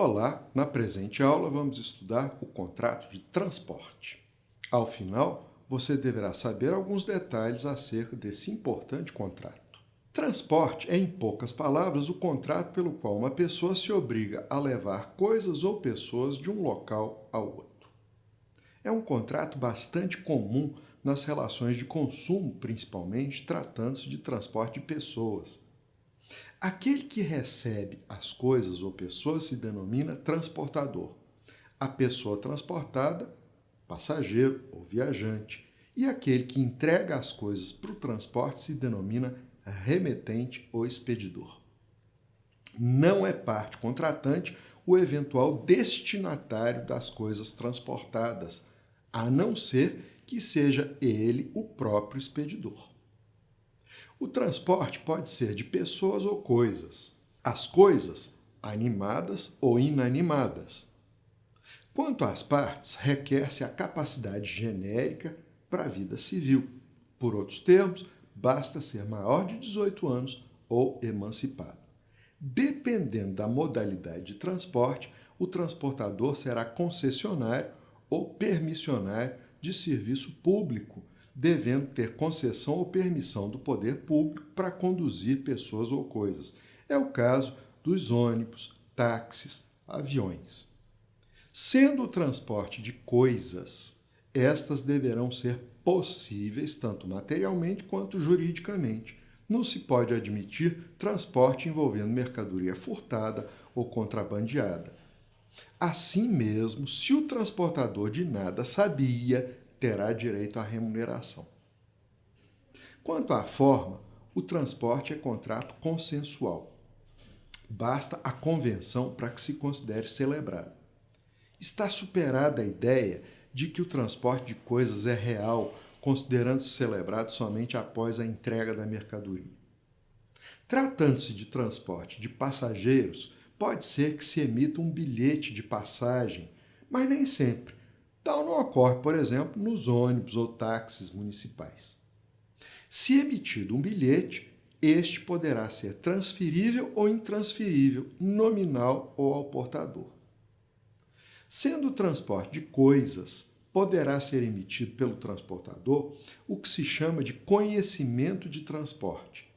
Olá, na presente aula vamos estudar o contrato de transporte. Ao final, você deverá saber alguns detalhes acerca desse importante contrato. Transporte é, em poucas palavras, o contrato pelo qual uma pessoa se obriga a levar coisas ou pessoas de um local ao outro. É um contrato bastante comum nas relações de consumo, principalmente tratando-se de transporte de pessoas. Aquele que recebe as coisas ou pessoas se denomina transportador. A pessoa transportada, passageiro ou viajante. E aquele que entrega as coisas para o transporte se denomina remetente ou expedidor. Não é parte contratante o eventual destinatário das coisas transportadas, a não ser que seja ele o próprio expedidor. O transporte pode ser de pessoas ou coisas. As coisas, animadas ou inanimadas. Quanto às partes, requer-se a capacidade genérica para a vida civil. Por outros termos, basta ser maior de 18 anos ou emancipado. Dependendo da modalidade de transporte, o transportador será concessionário ou permissionário de serviço público, devendo ter concessão ou permissão do poder público para conduzir pessoas ou coisas. É o caso dos ônibus, táxis, aviões. Sendo o transporte de coisas, estas deverão ser possíveis tanto materialmente quanto juridicamente. Não se pode admitir transporte envolvendo mercadoria furtada ou contrabandeada. Assim mesmo, se o transportador de nada sabia, terá direito à remuneração. Quanto à forma, o transporte é contrato consensual. Basta a convenção para que se considere celebrado. Está superada a ideia de que o transporte de coisas é real, considerando-se celebrado somente após a entrega da mercadoria. Tratando-se de transporte de passageiros, pode ser que se emita um bilhete de passagem, mas nem sempre. Tal não ocorre, por exemplo, nos ônibus ou táxis municipais. Se emitido um bilhete, este poderá ser transferível ou intransferível, nominal ou ao portador. Sendo o transporte de coisas, poderá ser emitido pelo transportador o que se chama de conhecimento de transporte.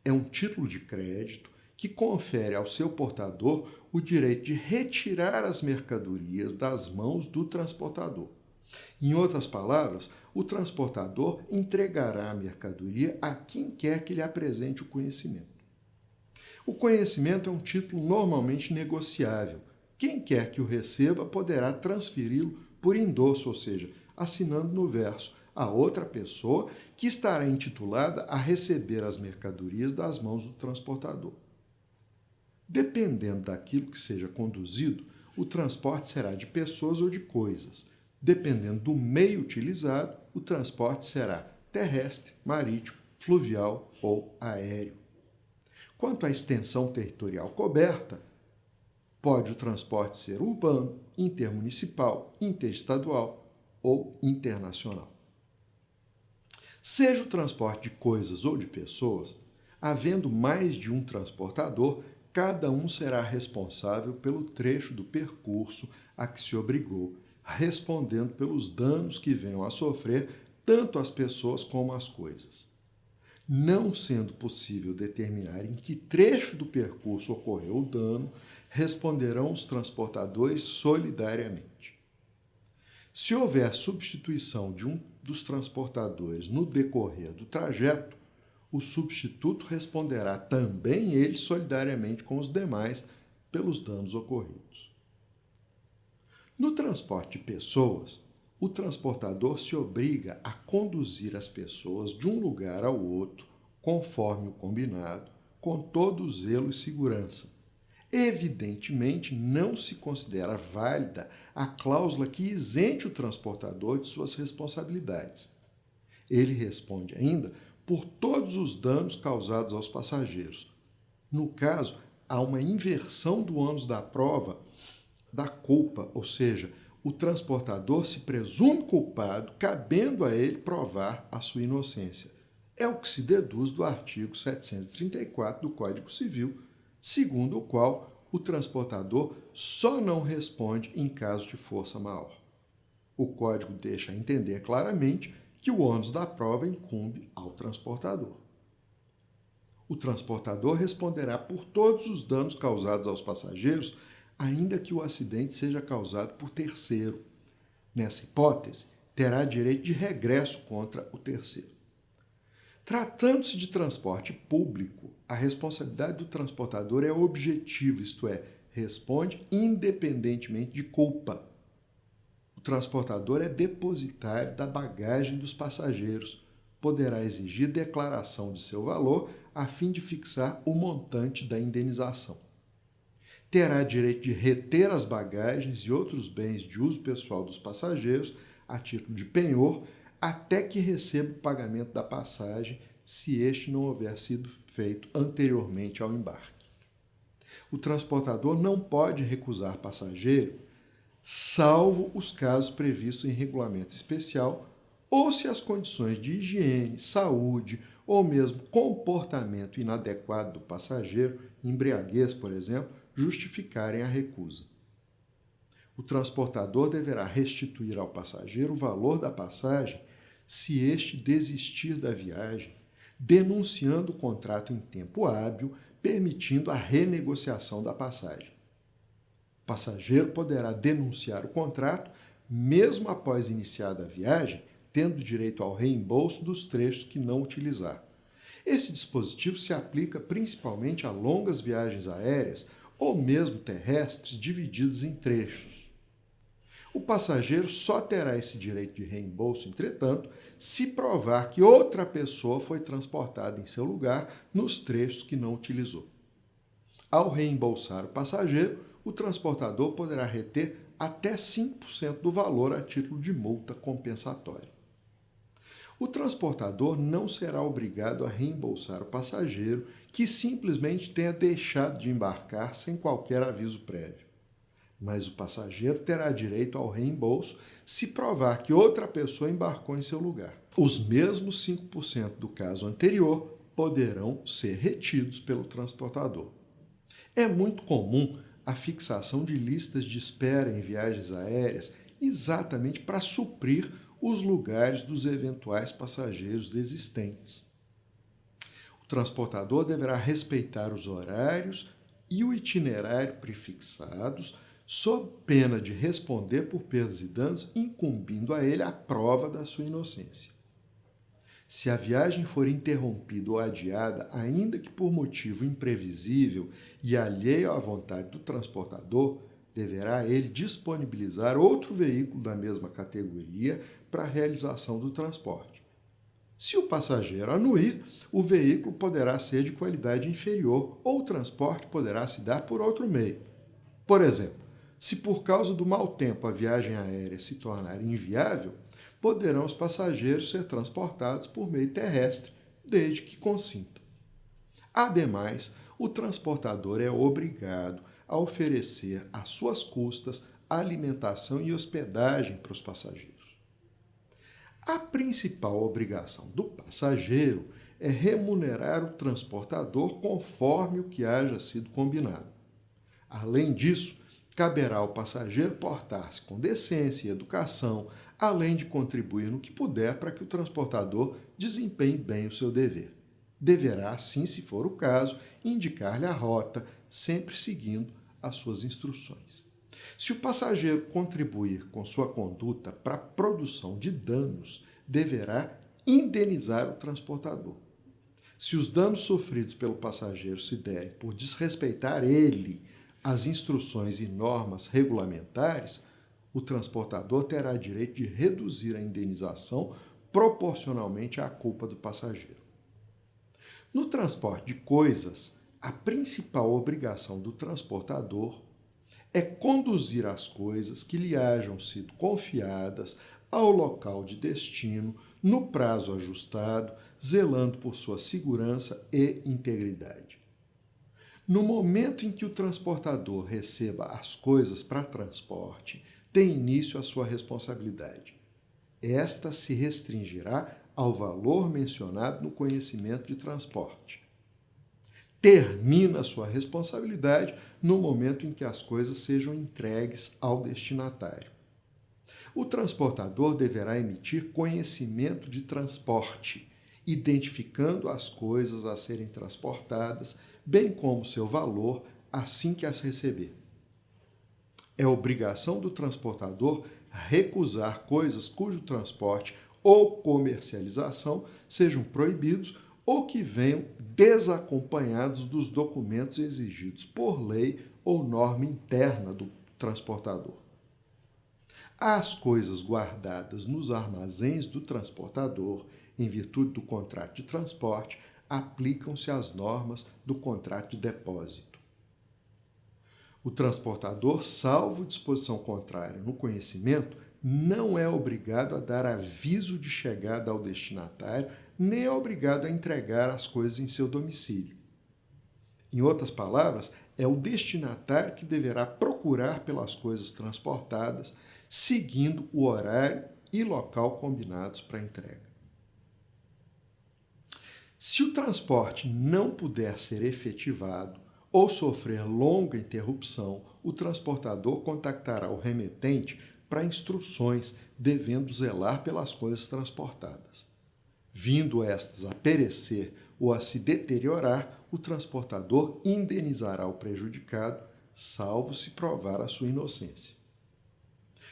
É um título de crédito que confere ao seu portador o direito de retirar as mercadorias das mãos do transportador. Em outras palavras, o transportador entregará a mercadoria a quem quer que lhe apresente o conhecimento. O conhecimento é um título normalmente negociável. Quem quer que o receba poderá transferi-lo por endosso, ou seja, assinando no verso, a outra pessoa que estará intitulada a receber as mercadorias das mãos do transportador. Dependendo daquilo que seja conduzido, o transporte será de pessoas ou de coisas. Dependendo do meio utilizado, o transporte será terrestre, marítimo, fluvial ou aéreo. Quanto à extensão territorial coberta, pode o transporte ser urbano, intermunicipal, interestadual ou internacional. Seja o transporte de coisas ou de pessoas, havendo mais de um transportador, cada um será responsável pelo trecho do percurso a que se obrigou, respondendo pelos danos que venham a sofrer tanto as pessoas como as coisas. Não sendo possível determinar em que trecho do percurso ocorreu o dano, responderão os transportadores solidariamente. Se houver substituição de um dos transportadores no decorrer do trajeto, o substituto responderá também ele solidariamente com os demais pelos danos ocorridos. No transporte de pessoas, o transportador se obriga a conduzir as pessoas de um lugar ao outro, conforme o combinado, com todo o zelo e segurança. Evidentemente, não se considera válida a cláusula que isente o transportador de suas responsabilidades. Ele responde ainda por todos os danos causados aos passageiros. No caso, há uma inversão do ônus da prova da culpa, ou seja, o transportador se presume culpado, cabendo a ele provar a sua inocência. É o que se deduz do artigo 734 do Código Civil, segundo o qual o transportador só não responde em caso de força maior. O código deixa entender claramente que o ônus da prova incumbe ao transportador. O transportador responderá por todos os danos causados aos passageiros, ainda que o acidente seja causado por terceiro. Nessa hipótese, terá direito de regresso contra o terceiro. Tratando-se de transporte público, a responsabilidade do transportador é objetiva, isto é, responde independentemente de culpa. O transportador é depositário da bagagem dos passageiros. Poderá exigir declaração de seu valor a fim de fixar o montante da indenização. Terá direito de reter as bagagens e outros bens de uso pessoal dos passageiros a título de penhor até que receba o pagamento da passagem, se este não houver sido feito anteriormente ao embarque. O transportador não pode recusar passageiro, salvo os casos previstos em regulamento especial ou se as condições de higiene, saúde ou mesmo comportamento inadequado do passageiro, embriaguez, por exemplo, justificarem a recusa. O transportador deverá restituir ao passageiro o valor da passagem se este desistir da viagem, denunciando o contrato em tempo hábil, permitindo a renegociação da passagem. O passageiro poderá denunciar o contrato mesmo após iniciada a viagem, tendo direito ao reembolso dos trechos que não utilizar. Esse dispositivo se aplica principalmente a longas viagens aéreas ou mesmo terrestres divididas em trechos. O passageiro só terá esse direito de reembolso, entretanto, se provar que outra pessoa foi transportada em seu lugar nos trechos que não utilizou. Ao reembolsar o passageiro, o transportador poderá reter até 5% do valor a título de multa compensatória. O transportador não será obrigado a reembolsar o passageiro que simplesmente tenha deixado de embarcar sem qualquer aviso prévio. Mas o passageiro terá direito ao reembolso se provar que outra pessoa embarcou em seu lugar. Os mesmos 5% do caso anterior poderão ser retidos pelo transportador. É muito comum a fixação de listas de espera em viagens aéreas exatamente para suprir os lugares dos eventuais passageiros desistentes. O transportador deverá respeitar os horários e o itinerário prefixados, sob pena de responder por perdas e danos, incumbindo a ele a prova da sua inocência. Se a viagem for interrompida ou adiada, ainda que por motivo imprevisível e alheio à vontade do transportador, deverá ele disponibilizar outro veículo da mesma categoria para a realização do transporte. Se o passageiro anuir, o veículo poderá ser de qualidade inferior ou o transporte poderá se dar por outro meio. Por exemplo, se por causa do mau tempo a viagem aérea se tornar inviável, poderão os passageiros ser transportados por meio terrestre, desde que consintam. Ademais, o transportador é obrigado a oferecer às suas custas alimentação e hospedagem para os passageiros. A principal obrigação do passageiro é remunerar o transportador conforme o que haja sido combinado. Além disso, caberá ao passageiro portar-se com decência e educação, além de contribuir no que puder para que o transportador desempenhe bem o seu dever. Deverá, assim, se for o caso, indicar-lhe a rota, sempre seguindo as suas instruções. Se o passageiro contribuir com sua conduta para a produção de danos, deverá indenizar o transportador. Se os danos sofridos pelo passageiro se derem por desrespeitar ele as instruções e normas regulamentares, o transportador terá direito de reduzir a indenização proporcionalmente à culpa do passageiro. No transporte de coisas, a principal obrigação do transportador é conduzir as coisas que lhe hajam sido confiadas ao local de destino no prazo ajustado, zelando por sua segurança e integridade. No momento em que o transportador receba as coisas para transporte, tem início a sua responsabilidade. Esta se restringirá ao valor mencionado no conhecimento de transporte. termina a sua responsabilidade no momento em que as coisas sejam entregues ao destinatário. O transportador deverá emitir conhecimento de transporte, identificando as coisas a serem transportadas, bem como seu valor, assim que as receber. É obrigação do transportador recusar coisas cujo transporte ou comercialização sejam proibidos ou que venham desacompanhados dos documentos exigidos por lei ou norma interna do transportador. As coisas guardadas nos armazéns do transportador, em virtude do contrato de transporte, aplicam-se às normas do contrato de depósito. O transportador, salvo disposição contrária no conhecimento, não é obrigado a dar aviso de chegada ao destinatário, nem é obrigado a entregar as coisas em seu domicílio. Em outras palavras, é o destinatário que deverá procurar pelas coisas transportadas, seguindo o horário e local combinados para a entrega. Se o transporte não puder ser efetivado ou sofrer longa interrupção, o transportador contactará o remetente para instruções, devendo zelar pelas coisas transportadas. Vindo estas a perecer ou a se deteriorar, o transportador indenizará o prejudicado, salvo se provar a sua inocência.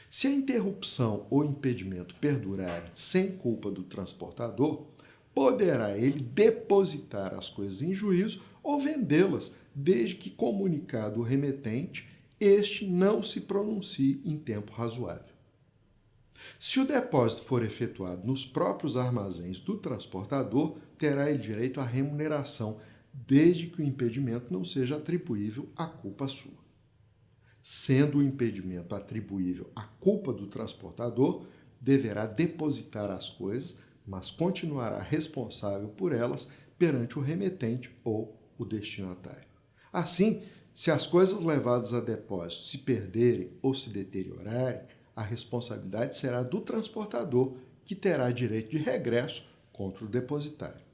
Se a interrupção ou impedimento perdurarem sem culpa do transportador, poderá ele depositar as coisas em juízo ou vendê-las, desde que, comunicado o remetente, este não se pronuncie em tempo razoável. Se o depósito for efetuado nos próprios armazéns do transportador, terá ele direito à remuneração, desde que o impedimento não seja atribuível à culpa sua. Sendo o impedimento atribuível à culpa do transportador, deverá depositar as coisas, mas continuará responsável por elas perante o remetente ou o destinatário. Assim, se as coisas levadas a depósito se perderem ou se deteriorarem, a responsabilidade será do transportador, que terá direito de regresso contra o depositário.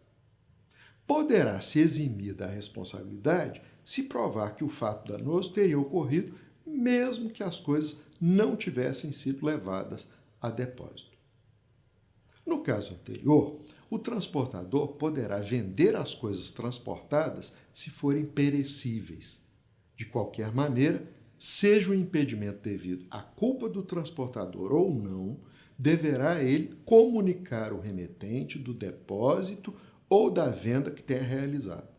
Poderá se eximir da responsabilidade se provar que o fato danoso teria ocorrido mesmo que as coisas não tivessem sido levadas a depósito. No caso anterior, o transportador poderá vender as coisas transportadas se forem perecíveis. De qualquer maneira, seja o impedimento devido à culpa do transportador ou não, deverá ele comunicar o remetente do depósito ou da venda que tenha realizado.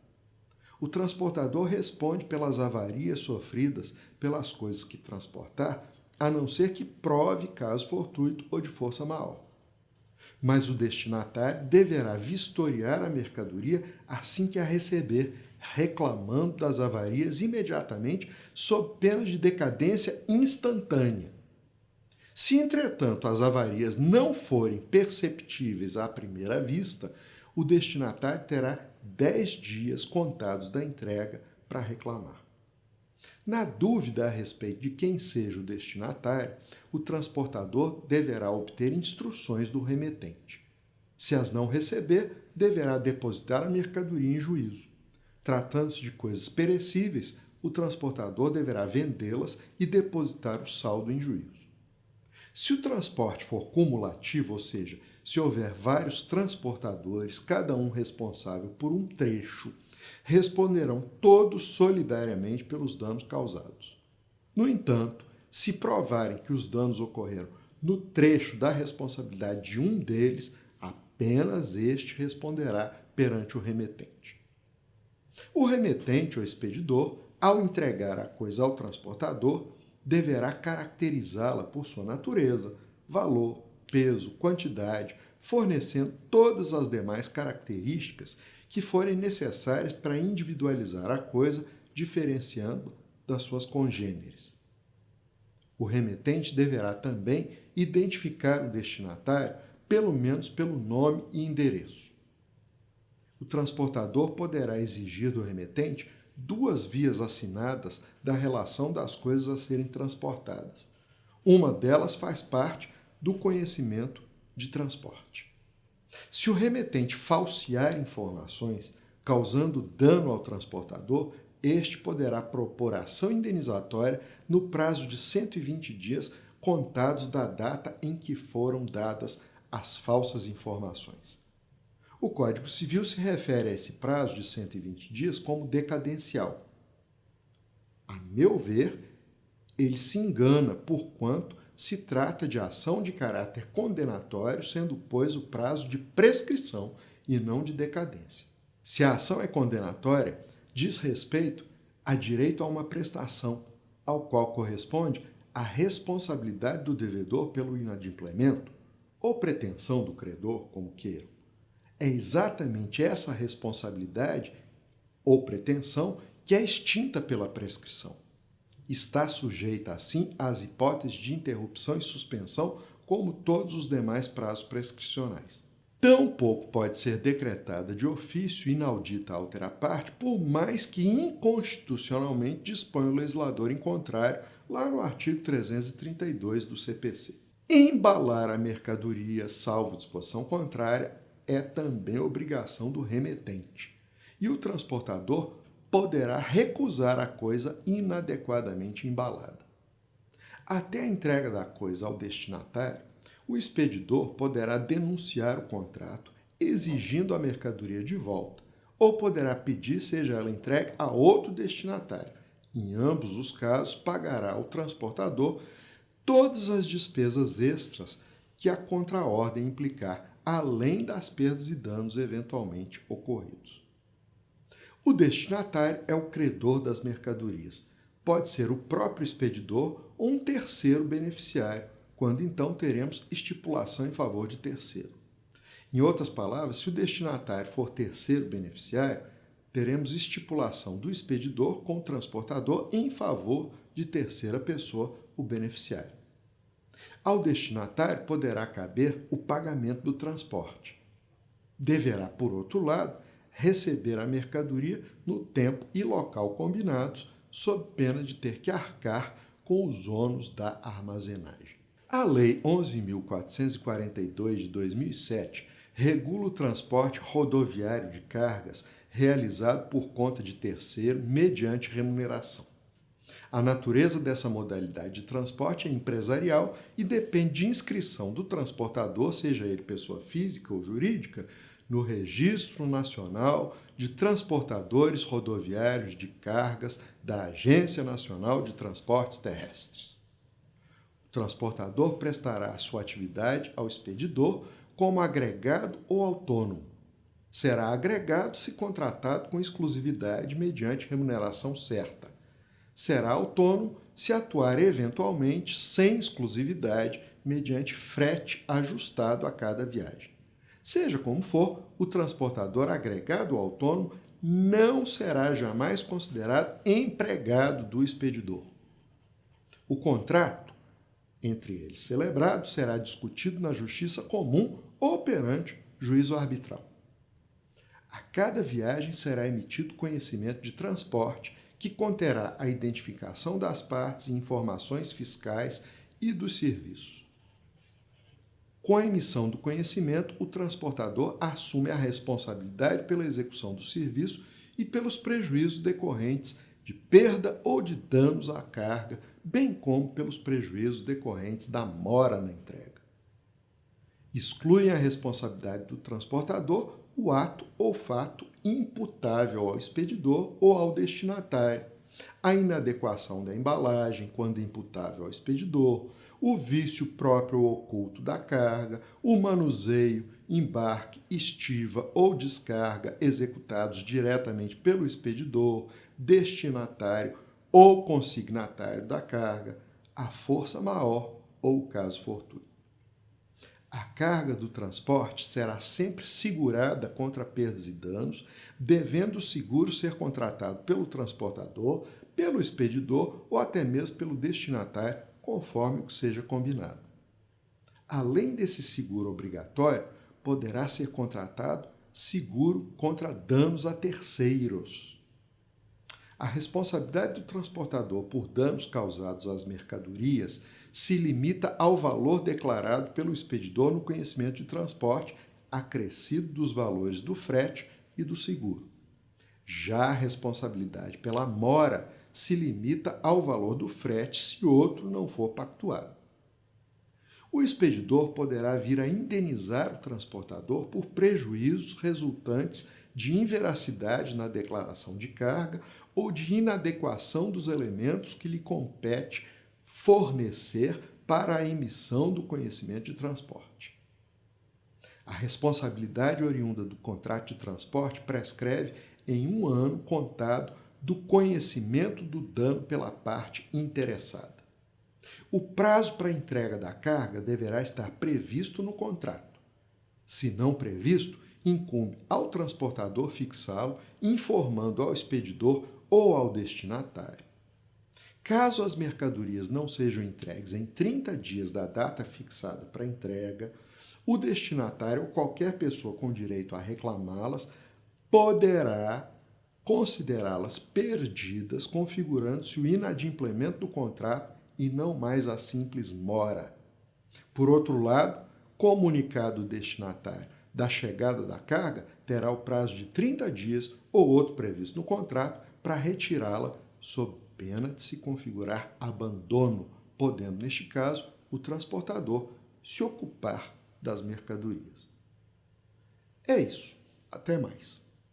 O transportador responde pelas avarias sofridas pelas coisas que transportar, a não ser que prove caso fortuito ou de força maior. Mas o destinatário deverá vistoriar a mercadoria assim que a receber, reclamando das avarias imediatamente, sob pena de decadência instantânea. Se, entretanto, as avarias não forem perceptíveis à primeira vista, o destinatário terá 10 dias contados da entrega para reclamar. Na dúvida a respeito de quem seja o destinatário, o transportador deverá obter instruções do remetente. Se as não receber, deverá depositar a mercadoria em juízo. Tratando-se de coisas perecíveis, o transportador deverá vendê-las e depositar o saldo em juízo. Se o transporte for cumulativo, ou seja, se houver vários transportadores, cada um responsável por um trecho, responderão todos solidariamente pelos danos causados. No entanto, se provarem que os danos ocorreram no trecho da responsabilidade de um deles, apenas este responderá perante o remetente. O remetente ou expedidor, ao entregar a coisa ao transportador, deverá caracterizá-la por sua natureza, valor, peso, quantidade, fornecendo todas as demais características que forem necessárias para individualizar a coisa, diferenciando das suas congêneres. O remetente deverá também identificar o destinatário, pelo menos pelo nome e endereço. O transportador poderá exigir do remetente 2 vias assinadas da relação das coisas a serem transportadas. Uma delas faz parte do conhecimento de transporte. Se o remetente falsear informações, causando dano ao transportador, este poderá propor ação indenizatória no prazo de 120 dias contados da data em que foram dadas as falsas informações. O Código Civil se refere a esse prazo de 120 dias como decadencial. A meu ver, ele se engana, porquanto se trata de ação de caráter condenatório, sendo, pois, o prazo de prescrição e não de decadência. Se a ação é condenatória, diz respeito a direito a uma prestação, ao qual corresponde a responsabilidade do devedor pelo inadimplemento ou pretensão do credor, como queiram. É exatamente essa responsabilidade ou pretensão que é extinta pela prescrição. Está sujeita, assim, às hipóteses de interrupção e suspensão, como todos os demais prazos prescricionais. Tampouco pode ser decretada de ofício inaudita altera parte, por mais que inconstitucionalmente disponha o legislador em contrário, lá no artigo 332 do CPC. Embalar a mercadoria, salvo disposição contrária, é também obrigação do remetente. E o transportador poderá recusar a coisa inadequadamente embalada. Até a entrega da coisa ao destinatário, o expedidor poderá denunciar o contrato exigindo a mercadoria de volta, ou poderá pedir seja ela entregue a outro destinatário. Em ambos os casos, pagará ao transportador todas as despesas extras que a contraordem implicar, além das perdas e danos eventualmente ocorridos. O destinatário é o credor das mercadorias. Pode ser o próprio expedidor ou um terceiro beneficiário, quando então teremos estipulação em favor de terceiro. Em outras palavras, se o destinatário for terceiro beneficiário, teremos estipulação do expedidor com o transportador em favor de terceira pessoa, o beneficiário. Ao destinatário poderá caber o pagamento do transporte. Deverá, por outro lado, receber a mercadoria no tempo e local combinados, sob pena de ter que arcar com os ônus da armazenagem. A Lei 11.442 de 2007 regula o transporte rodoviário de cargas realizado por conta de terceiro mediante remuneração. A natureza dessa modalidade de transporte é empresarial e depende de inscrição do transportador, seja ele pessoa física ou jurídica, no Registro Nacional de Transportadores Rodoviários de Cargas da Agência Nacional de Transportes Terrestres. O transportador prestará a sua atividade ao expedidor como agregado ou autônomo. Será agregado se contratado com exclusividade mediante remuneração certa. Será autônomo se atuar eventualmente sem exclusividade mediante frete ajustado a cada viagem. Seja como for, o transportador agregado ou autônomo não será jamais considerado empregado do expedidor. O contrato entre eles celebrado será discutido na justiça comum ou perante juízo arbitral. A cada viagem será emitido conhecimento de transporte que conterá a identificação das partes e informações fiscais e dos serviços. Com a emissão do conhecimento, o transportador assume a responsabilidade pela execução do serviço e pelos prejuízos decorrentes de perda ou de danos à carga, bem como pelos prejuízos decorrentes da mora na entrega. Excluem a responsabilidade do transportador o ato ou fato imputável ao expedidor ou ao destinatário, a inadequação da embalagem, quando imputável ao expedidor, o vício próprio ou oculto da carga, o manuseio, embarque, estiva ou descarga executados diretamente pelo expedidor, destinatário ou consignatário da carga, a força maior ou o caso fortuito. A carga do transporte será sempre segurada contra perdas e danos, devendo o seguro ser contratado pelo transportador, pelo expedidor ou até mesmo pelo destinatário, conforme o que seja combinado. Além desse seguro obrigatório, poderá ser contratado seguro contra danos a terceiros. A responsabilidade do transportador por danos causados às mercadorias se limita ao valor declarado pelo expedidor no conhecimento de transporte, acrescido dos valores do frete e do seguro. Já a responsabilidade pela mora se limita ao valor do frete se outro não for pactuado. O expedidor poderá vir a indenizar o transportador por prejuízos resultantes de inveracidade na declaração de carga ou de inadequação dos elementos que lhe compete fornecer para a emissão do conhecimento de transporte. A responsabilidade oriunda do contrato de transporte prescreve em 1 ano contado do conhecimento do dano pela parte interessada. O prazo para a entrega da carga deverá estar previsto no contrato. Se não previsto, incumbe ao transportador fixá-lo, informando ao expedidor ou ao destinatário. Caso as mercadorias não sejam entregues em 30 dias da data fixada para entrega, o destinatário ou qualquer pessoa com direito a reclamá-las poderá considerá-las perdidas, configurando-se o inadimplemento do contrato e não mais a simples mora. Por outro lado, comunicado o destinatário da chegada da carga, terá o prazo de 30 dias ou outro previsto no contrato para retirá-la sob pena de se configurar abandono, podendo, neste caso, o transportador se ocupar das mercadorias. É isso. Até mais.